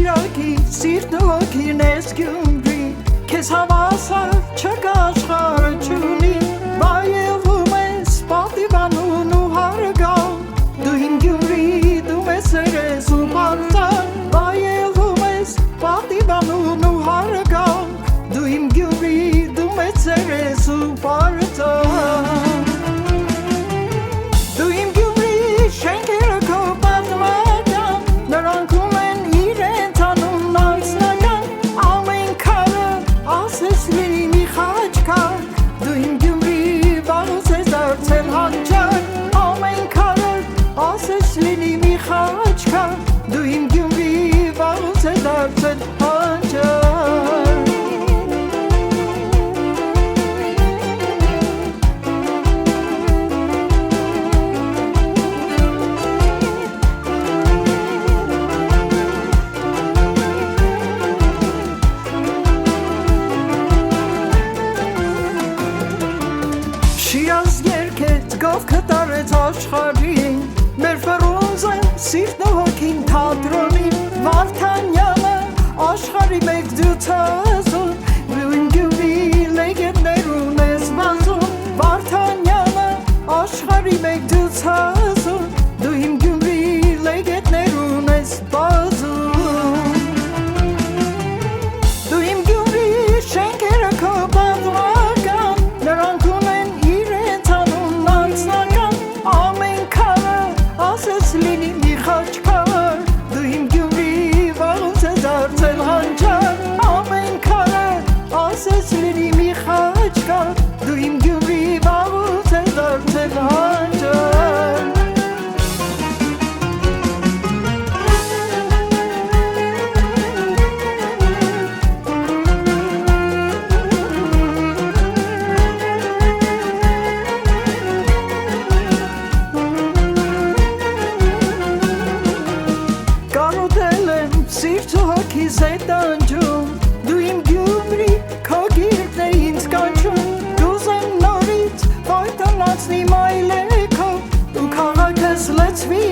Շիրակի սիրտն ու հոգին ես Գյումրի Քեզ հավասար չկա աշխարհը չունի Վայելում ես պատիվանուն ու հարգան Դու իմ Գյումրի դու մեծ սերես ու պարտան Վայելում ես պատիվանուն ու հարգան Դու իմ Գյումրի դու մեծ սերես ու պարտան Դու իմ Գյումրի վաղուց ես դարձել հանճար Շիրազ երկեց գովքը տարեց աշխարհին Մեր ֆրունզեն սիրտն ու հոգին թատրոնին Վարդանյանը աշխարհի մեկ դյուցազուն Դու իմ Գյումրի լեգենդներուն ես վազում Վարդանյանը աշխարհի մեկ դյուցազուն Դու իմ Գյումրի լեգենդներուն ես վազում Դու իմ Գյումրի շենքերը քո պատմական Նրանք ունեն իրենց անուն անձնական Ամեն քարը ասես լինի մի խաչքար Դու իմ Գյումրի վաղուց ես դարձել հանճար Ամեն քարը ասես լինի մի խաչքար Դու իմ Գյումրի վաղուց ես դարձել հանճար Սիրտ ու հոգիս է տանջում Դու իմ Գյումրի քո գիրկն է ինձ կանչում Կուզեմ նորից պայտանացնի մայլեքով Ու քաղաքս լցվի